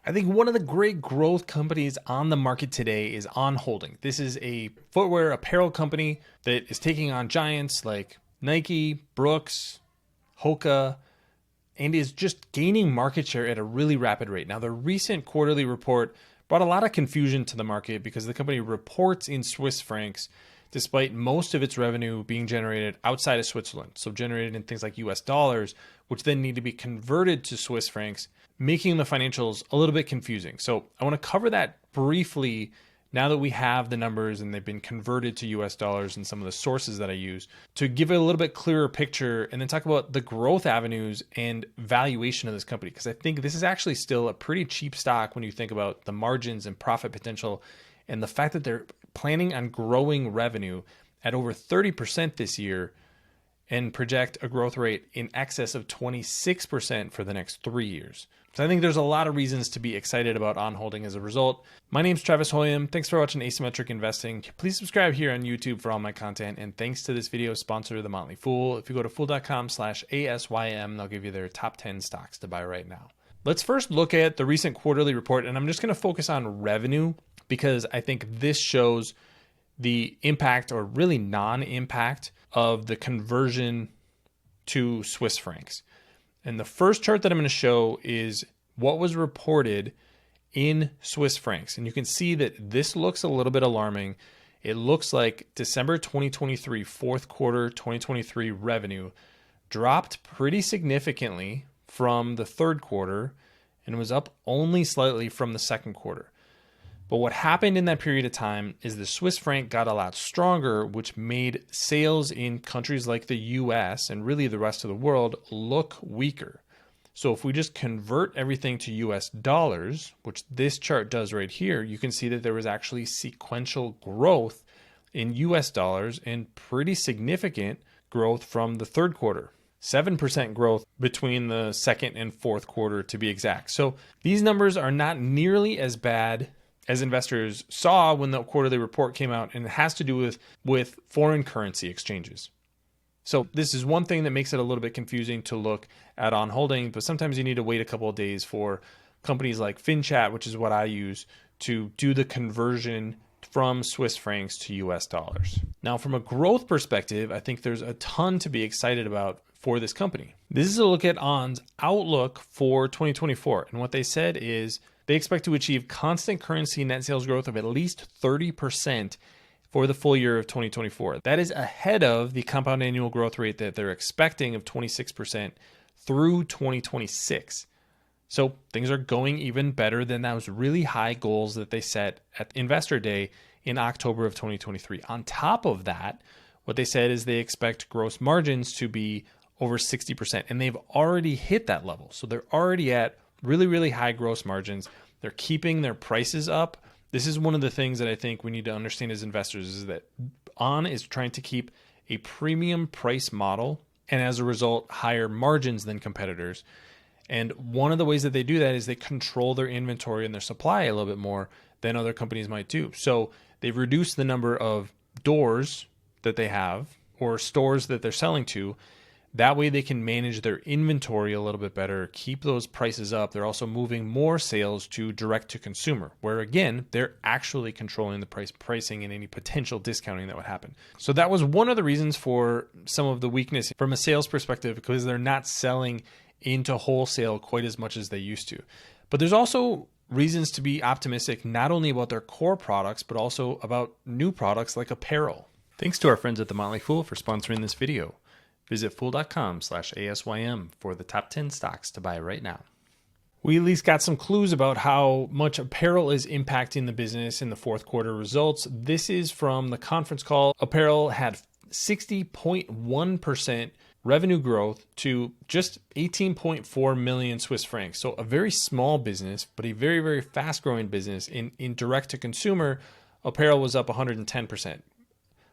I think one of the great growth companies on the market today is On Holding. This is a footwear apparel company that is taking on giants like Nike, Brooks, Hoka, and is just gaining market share at a really rapid rate. Now, the recent quarterly report brought a lot of confusion to the market because the company reports in Swiss francs, despite most of its revenue being generated outside of Switzerland. So generated in things like US dollars, which then need to be converted to Swiss francs, making the financials a little bit confusing. So I want to cover that briefly now that we have the numbers and they've been converted to US dollars and some of the sources that I use to give it a little bit clearer picture, and then talk about the growth avenues and valuation of this company. Because I think this is actually still a pretty cheap stock when you think about the margins and profit potential and the fact that they're planning on growing revenue at over 30% this year and project a growth rate in excess of 26% for the next 3 years. So I think there's a lot of reasons to be excited about On Holding as a result. My name's Travis Hoyam. Thanks for watching Asymmetric Investing. Please subscribe here on YouTube for all my content. And thanks to this video sponsor, The Motley Fool. If you go to fool.com/ASYM, they'll give you their top 10 stocks to buy right now. Let's first look at the recent quarterly report. And I'm just going to focus on revenue because I think this shows the impact, or really non-impact, of the conversion to Swiss francs. And the first chart that I'm going to show is what was reported in Swiss francs. And you can see that this looks a little bit alarming. It looks like December 2023, fourth quarter 2023 revenue dropped pretty significantly from the third quarter and was up only slightly from the second quarter. But what happened in that period of time is the Swiss franc got a lot stronger, which made sales in countries like the US and really the rest of the world look weaker. So if we just convert everything to US dollars, which this chart does right here, you can see that there was actually sequential growth in US dollars and pretty significant growth from the third quarter. 7% growth between the second and fourth quarter to be exact. So these numbers are not nearly as bad as investors saw when the quarterly report came out, and it has to do with foreign currency exchanges. So this is one thing that makes it a little bit confusing to look at On Holding, but sometimes you need to wait a couple of days for companies like FinChat, which is what I use, to do the conversion from Swiss francs to US dollars. Now, from a growth perspective, I think there's a ton to be excited about for this company. This is a look at On's outlook for 2024. And what they said is they expect to achieve constant currency net sales growth of at least 30% for the full year of 2024. That is ahead of the compound annual growth rate that they're expecting of 26% through 2026. So things are going even better than those really high goals that they set at Investor Day in October of 2023. On top of that, what they said is they expect gross margins to be over 60%, and they've already hit that level. So they're already at really, really high gross margins. They're keeping their prices up. This is one of the things that I think we need to understand as investors is that On is trying to keep a premium price model and as a result, higher margins than competitors. And one of the ways that they do that is they control their inventory and their supply a little bit more than other companies might do. So they've reduced the number of doors that they have or stores that they're selling to. That way they can manage their inventory a little bit better, keep those prices up. They're also moving more sales to direct to consumer, where again, they're actually controlling the pricing and any potential discounting that would happen. So that was one of the reasons for some of the weakness from a sales perspective, because they're not selling into wholesale quite as much as they used to. But there's also reasons to be optimistic, not only about their core products, but also about new products like apparel. Thanks to our friends at The Motley Fool for sponsoring this video. Visit fool.com/ASYM for the top 10 stocks to buy right now. We at least got some clues about how much apparel is impacting the business in the fourth quarter results. This is from the conference call. Apparel had 60.1% revenue growth to just 18.4 million Swiss francs. So a very small business, but a very, very fast growing business. In direct to consumer, apparel was up 110%.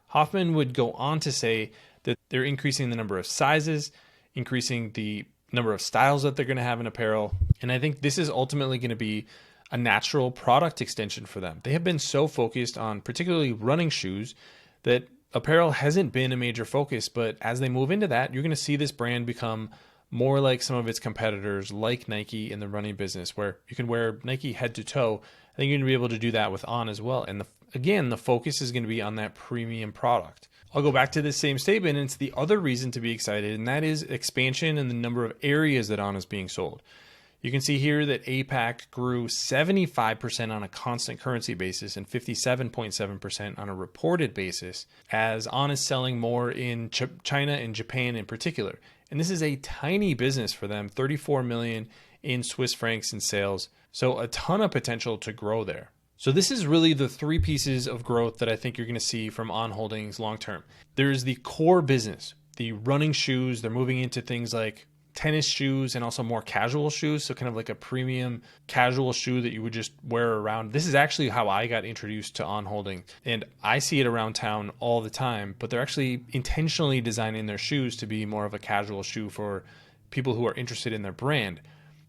Hoffman would go on to say that they're increasing the number of sizes, increasing the number of styles that they're going to have in apparel. And I think this is ultimately going to be a natural product extension for them. They have been so focused on particularly running shoes that apparel hasn't been a major focus. But as they move into that, you're going to see this brand become more like some of its competitors like Nike in the running business, where you can wear Nike head to toe. I think you're going to be able to do that with On as well. And again, the focus is going to be on that premium product. I'll go back to this same statement, and it's the other reason to be excited, and that is expansion in the number of areas that On is being sold. You can see here that APAC grew 75% on a constant currency basis and 57.7% on a reported basis, as On is selling more in China and Japan in particular. And this is a tiny business for them, 34 million in Swiss francs in sales. So a ton of potential to grow there. So this is really the three pieces of growth that I think you're going to see from On Holdings long term. There's the core business, the running shoes. They're moving into things like tennis shoes and also more casual shoes. So kind of like a premium casual shoe that you would just wear around. This is actually how I got introduced to On Holding. And I see it around town all the time, but they're actually intentionally designing their shoes to be more of a casual shoe for people who are interested in their brand.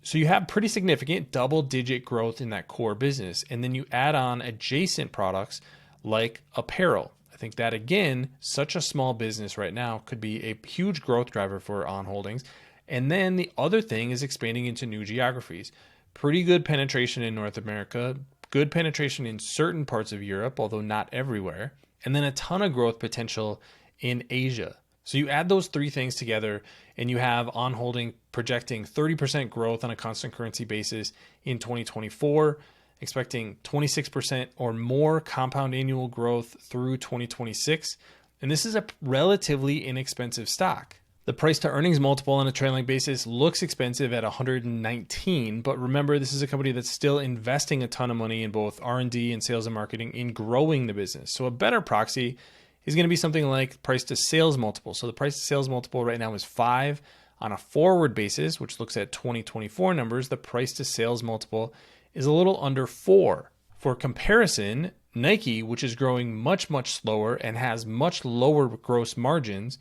So you have pretty significant double-digit growth in that core business. And then you add on adjacent products like apparel. I think that, again, such a small business right now could be a huge growth driver for On Holdings. And then the other thing is expanding into new geographies. Pretty good penetration in North America, good penetration in certain parts of Europe, although not everywhere, and then a ton of growth potential in Asia. So you add those three things together and you have On Holding projecting 30% growth on a constant currency basis in 2024, expecting 26% or more compound annual growth through 2026. And this is a relatively inexpensive stock. The price to earnings multiple on a trailing basis looks expensive at 119, but remember, this is a company that's still investing a ton of money in both R&D and sales and marketing in growing the business. So a better proxy is going to be something like price to sales multiple. So the price to sales multiple right now is 5. On a forward basis, which looks at 2024 numbers, the price to sales multiple is a little under 4. For comparison, Nike, which is growing much, much slower and has much lower gross margins,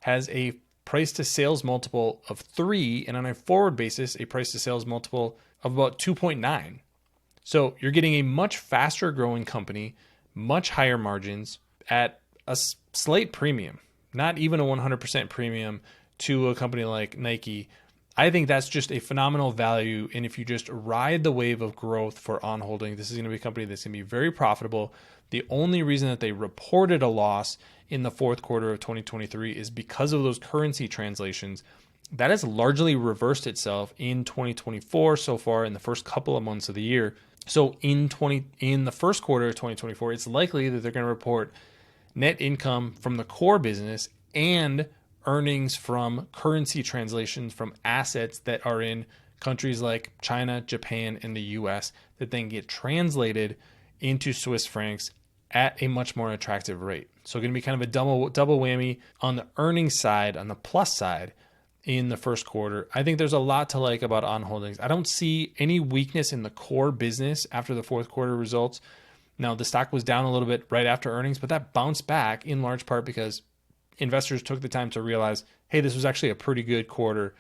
has a price to sales multiple of 3, and on a forward basis, a price to sales multiple of about 2.9. So you're getting a much faster growing company, much higher margins at a slight premium, not even a 100% premium to a company like Nike. I think that's just a phenomenal value. And if you just ride the wave of growth for On Holding, this is going to be a company that's going to be very profitable. The only reason that they reported a loss in the fourth quarter of 2023 is because of those currency translations. That has largely reversed itself in 2024 so far in the first couple of months of the year. So in the first quarter of 2024, it's likely that they're going to report net income from the core business and earnings from currency translations from assets that are in countries like China, Japan, and the US that then get translated into Swiss francs at a much more attractive rate. So going to be kind of a double whammy on the earnings side, on the plus side in the first quarter. I think there's a lot to like about On Holdings. I don't see any weakness in the core business after the fourth quarter results. Now, the stock was down a little bit right after earnings, but that bounced back in large part because investors took the time to realize, hey, this was actually a pretty good quarter.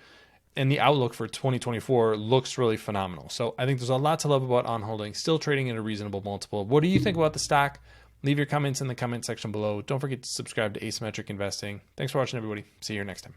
And the outlook for 2024 looks really phenomenal. So I think there's a lot to love about On Holding, still trading at a reasonable multiple. What do you think about the stock? Leave your comments in the comment section below. Don't forget to subscribe to Asymmetric Investing. Thanks for watching, everybody. See you here next time.